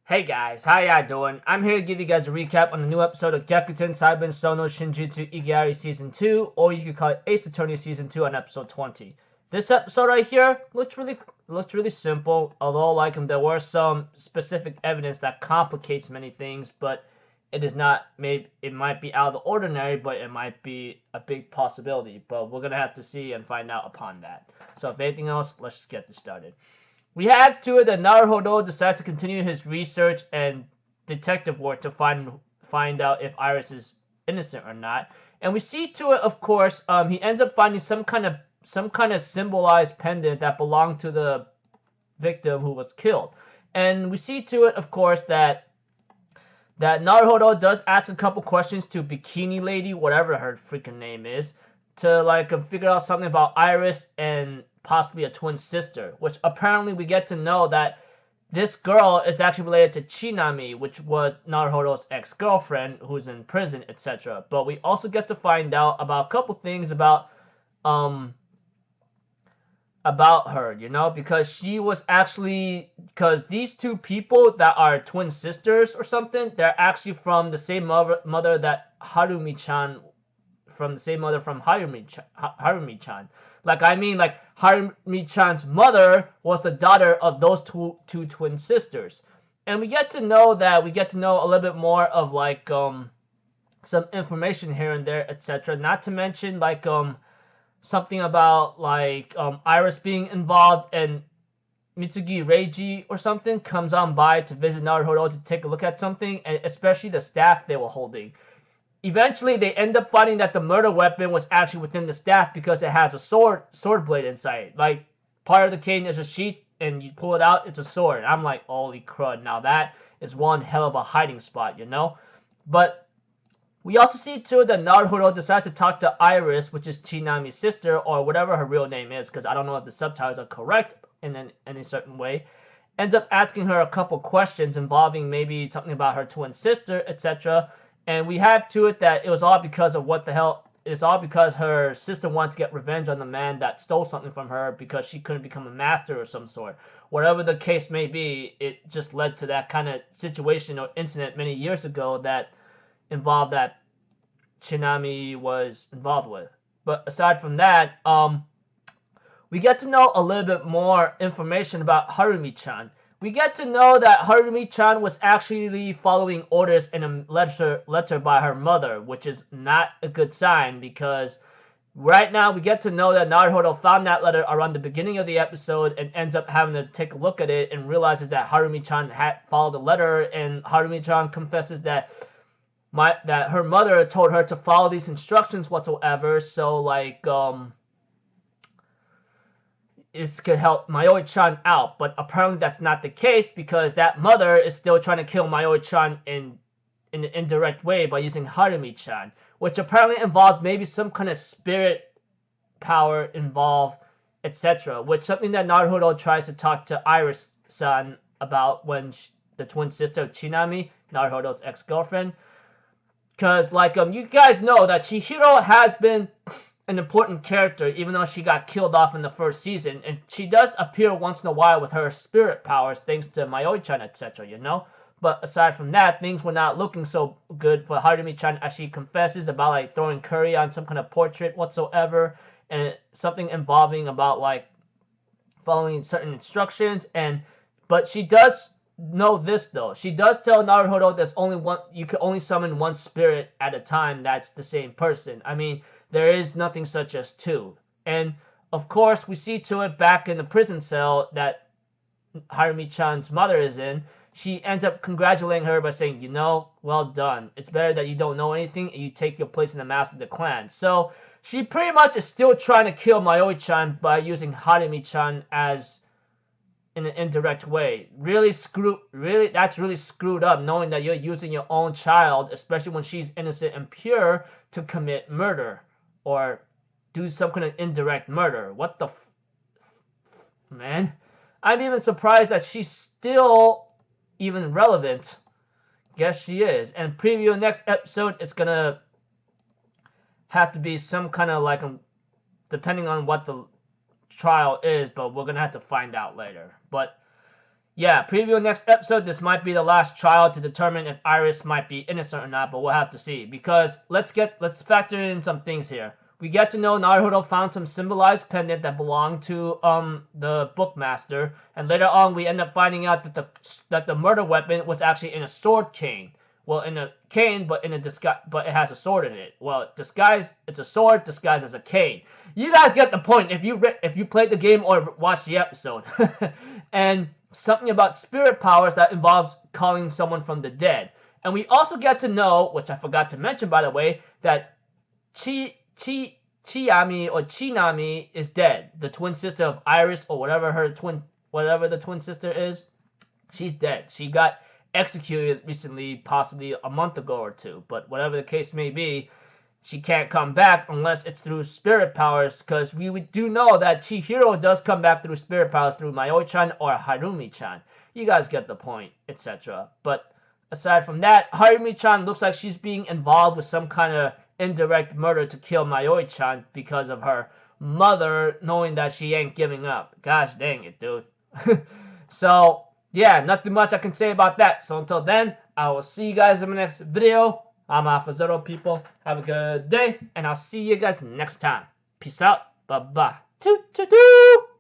Hey guys, how y'all doing? I'm here to give you guys a recap on the new episode of Gyakuten Saiban, Sono, Shinjitsu, Igi Ari Season 2, or you could call it Ace Attorney Season 2 on Episode 20. This episode right here looks really simple, although there were some specific evidence that complicates many things, but it is not, maybe it might be out of the ordinary, but it might be a big possibility, but we're gonna have to see and find out upon that. So if anything else, let's just get this started. We have to it that Naruhodo decides to continue his research and detective work to find out if Iris is innocent or not. And we see to it, of course, he ends up finding some kind of symbolized pendant that belonged to the victim who was killed. And we see to it, of course, that Naruhodo does ask a couple questions to Bikini Lady, whatever her freaking name is, to figure out something about Iris and possibly a twin sister, which apparently we get to know that this girl is actually related to Chinami, which was Naruhodo's ex-girlfriend who's in prison, etc. But we also get to find out about a couple things about her, because she was because these two people that are twin sisters or something, they're actually from the same mother that Harumi-chan, from the same mother from Harumi-chan. Harumi-chan's mother was the daughter of those two twin sisters. And we get to know a little bit more of some information here and there, etc. Not to mention something about Iris being involved, and Mitsugi Reiji or something comes on by to visit Naruhodo to take a look at something, and especially the staff they were holding. Eventually, they end up finding that the murder weapon was actually within the staff because it has a sword blade inside. Like, part of the cane is a sheath, and you pull it out, it's a sword. I'm like, holy crud, now that is one hell of a hiding spot, But we also see, too, that Naruhodo decides to talk to Iris, which is Chinami's sister, or whatever her real name is, because I don't know if the subtitles are correct in any certain way. Ends up asking her a couple questions involving maybe something about her twin sister, etc., and we have to it that it was all because of it's all because her sister wanted to get revenge on the man that stole something from her because she couldn't become a master or some sort. Whatever the case may be, it just led to that kind of situation or incident many years ago that Chinami was involved with. But aside from that, we get to know a little bit more information about Harumi-chan. We get to know that Harumi-chan was actually following orders in a letter by her mother, which is not a good sign, because right now we get to know that Naruhodo found that letter around the beginning of the episode and ends up having to take a look at it and realizes that Harumi-chan had followed the letter, and Harumi-chan confesses that her mother told her to follow these instructions whatsoever, so this could help Mayoi-chan out, but apparently that's not the case, because that mother is still trying to kill Mayoi-chan in an indirect way by using Harumi-chan, which apparently involved maybe some kind of spirit power involved, etc., which something that Naruhodo tries to talk to Iris-san about when the twin sister of Chinami, Naruhodo's ex-girlfriend, because you guys know that Chihiro has been an important character, even though she got killed off in the first season, and she does appear once in a while with her spirit powers thanks to Mayoi-chan, etc., But aside from that, things were not looking so good for Harumi-chan, as she confesses about throwing curry on some kind of portrait whatsoever, and something involving about following certain instructions. But she does know this, though. She does tell Naruhodo there's only one, you can only summon one spirit at a time that's the same person. I mean, there is nothing such as two. And of course, we see to it back in the prison cell that Harumi-chan's mother is in. She ends up congratulating her by saying, well done. It's better that you don't know anything and you take your place in the mass of the clan. So she pretty much is still trying to kill Mayoi-chan by using Harumi-chan as in an indirect way. That's really screwed up, knowing that you're using your own child, especially when she's innocent and pure, to commit murder or do some kind of indirect murder. What the man? I'm even surprised that she's still even relevant. Guess she is. And preview next episode, it's gonna have to be some kind of depending on what the trial is, but we're gonna have to find out later. But yeah, preview next episode. This might be the last trial to determine if Iris might be innocent or not, but we'll have to see. Because let's factor in some things here. We get to know Naruto found some symbolized pendant that belonged to the bookmaster, and later on we end up finding out that the murder weapon was actually in a sword cane. Well, in a cane, but in a disguise, but it has a sword in it. Well, disguised, it's a sword disguised as a cane. You guys get the point if you played the game or watched the episode. And something about spirit powers that involves calling someone from the dead. And we also get to know, which I forgot to mention by the way, that Chiyami or Chinami is dead. The twin sister of Iris or whatever the twin sister is, she's dead. She got executed recently, possibly a month ago or two. But whatever the case may be, she can't come back unless it's through spirit powers, because we do know that Chihiro does come back through spirit powers through Mayoi-chan or Harumi-chan. You guys get the point, etc. But aside from that, Harumi-chan looks like she's being involved with some kind of indirect murder to kill Mayoi-chan because of her mother knowing that she ain't giving up. Gosh dang it, dude. So, yeah, nothing much I can say about that. So until then, I will see you guys in the next video. I'm Alpha Zero, people. Have a good day, and I'll see you guys next time. Peace out. Bye-bye. Toot-toot-toot.